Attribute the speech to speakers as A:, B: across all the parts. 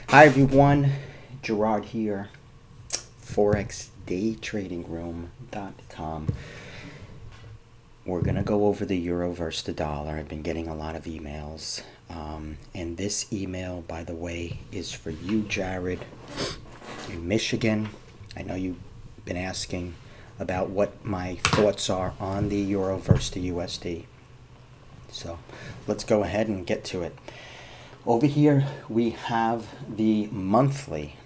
A: Hi everyone, Gerard here, forexdaytradingroom.com. We're going to go over the euro versus the dollar. I've been getting a lot of emails. And this email, by the way, is for you, Jared, in Michigan. I know you've been asking about what my thoughts are on the euro versus the USD. So let's go ahead and get to it. Over here, we have the monthly.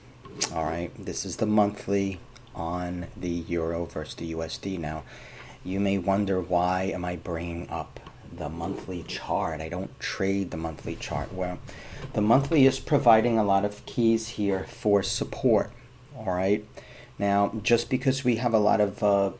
A: All right, this is the monthly on the euro versus the USD. Now, you may wonder, why am I bringing up the monthly chart? I don't trade the monthly chart. Well, the monthly is providing a lot of keys here for support. All right. Now, just because we have a lot of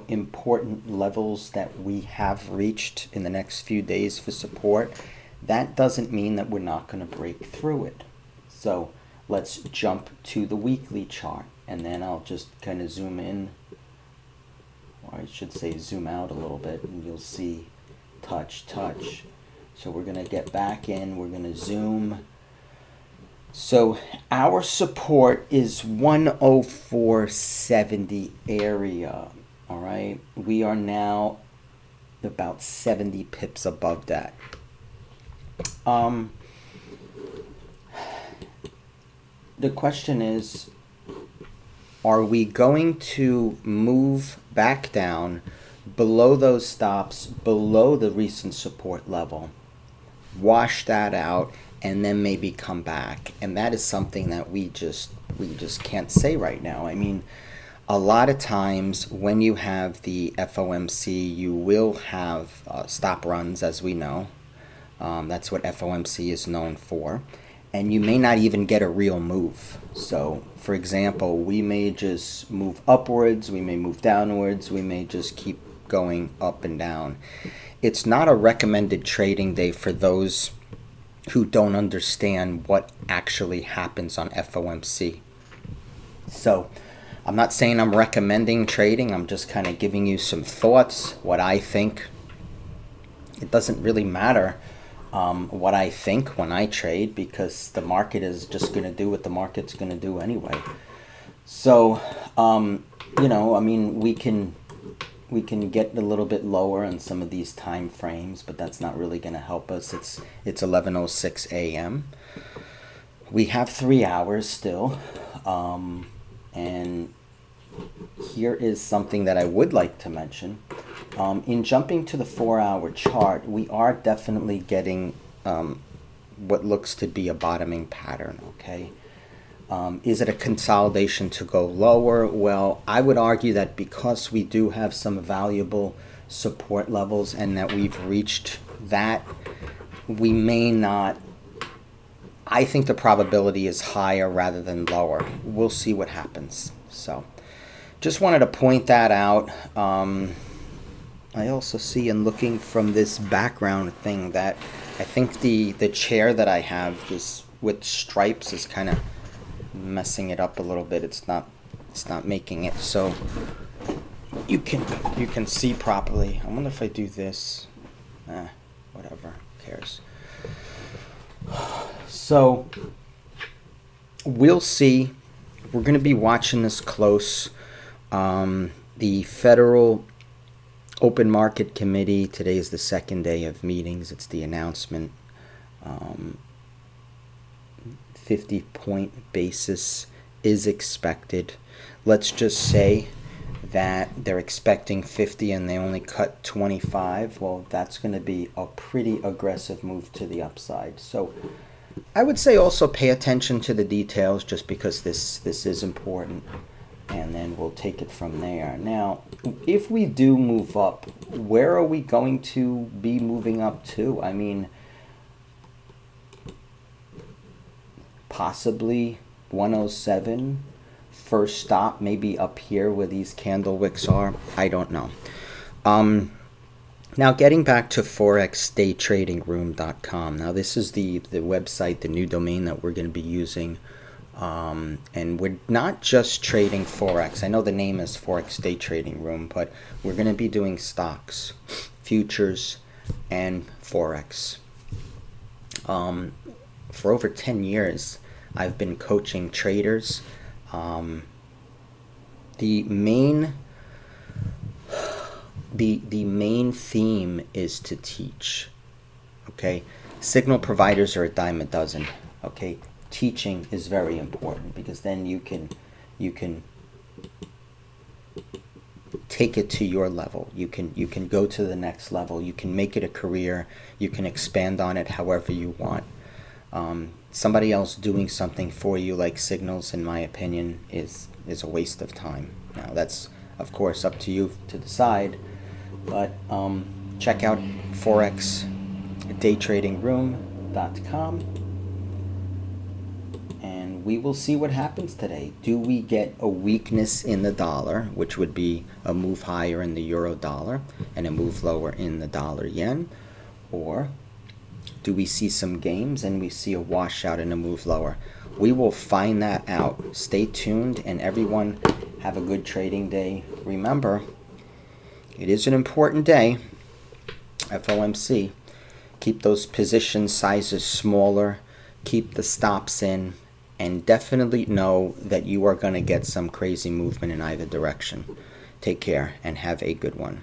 A: important levels that we have reached in the next few days for support, that doesn't mean that we're not going to break through it. So let's jump to the weekly chart, and then I'll just kind of zoom in, or I should say zoom out a little bit, and you'll see touch. So we're going to get back in, we're going to zoom. So our support is 104.70 area. All right, we are now about 70 pips above that. The question is, are we going to move back down below those stops, below the recent support level, wash that out, and then maybe come back? And that is something that we just can't say right now. I mean, a lot of times when you have the FOMC, you will have stop runs, as we know. That's what FOMC is known for. And you may not even get a real move. So, for example, we may just move upwards, we may move downwards, we may just keep going up and down. It's not a recommended trading day for those who don't understand what actually happens on FOMC. So, I'm not saying I'm recommending trading, I'm just kind of giving you some thoughts, what I think. It doesn't really matter what I think when I trade, because the market is just going to do what the market's going to do anyway. So, I mean, we can get a little bit lower on some of these time frames, but that's not really going to help us. It's 11:06 a.m. We have 3 hours still, and here is something that I would like to mention. In jumping to the 4-hour chart, we are definitely getting what looks to be a bottoming pattern, okay? Is it a consolidation to go lower? Well, I would argue that because we do have some valuable support levels and that we've reached that, we may not. I think the probability is higher rather than lower. We'll see what happens. So just wanted to point that out. I also see, in looking from this background thing, that I think the chair that I have is with stripes is kind of messing it up a little bit. It's not making it so you can see properly. I wonder if I do this. Whatever, who cares? So we'll see. We're going to be watching this close. The Federal Open Market Committee, today is the second day of meetings. It's the announcement. 50-point basis is expected. Let's just say that they're expecting 50 and they only cut 25. Well, that's going to be a pretty aggressive move to the upside. So I would say also pay attention to the details, just because this is important. And then we'll take it from there. Now, if we do move up, where are we going to be moving up to? I mean, possibly 107. First stop, maybe up here where these candle wicks are. I don't know. Now, getting back to forexdaytradingroom.com. Now, this is the website, the new domain that we're going to be using. And we're not just trading Forex. I know the name is Forex Day Trading Room, but we're going to be doing stocks, futures, and Forex. for over 10 years, I've been coaching traders. The main theme is to teach. Okay, signal providers are a dime a dozen. Okay, teaching is very important, because then you can take it to your level. You can go to the next level. You can make it a career. You can expand on it however you want. Somebody else doing something for you, like signals, in my opinion, is a waste of time. Now, that's of course up to you to decide, but check out forexdaytradingroom.com, and we will see what happens today. Do we get a weakness in the dollar, which would be a move higher in the euro dollar and a move lower in the dollar yen, or do we see some games and we see a washout and a move lower? We will find that out. Stay tuned, and everyone have a good trading day. Remember, it is an important day, FOMC. Keep those position sizes smaller, keep the stops in, and definitely know that you are going to get some crazy movement in either direction. Take care and have a good one.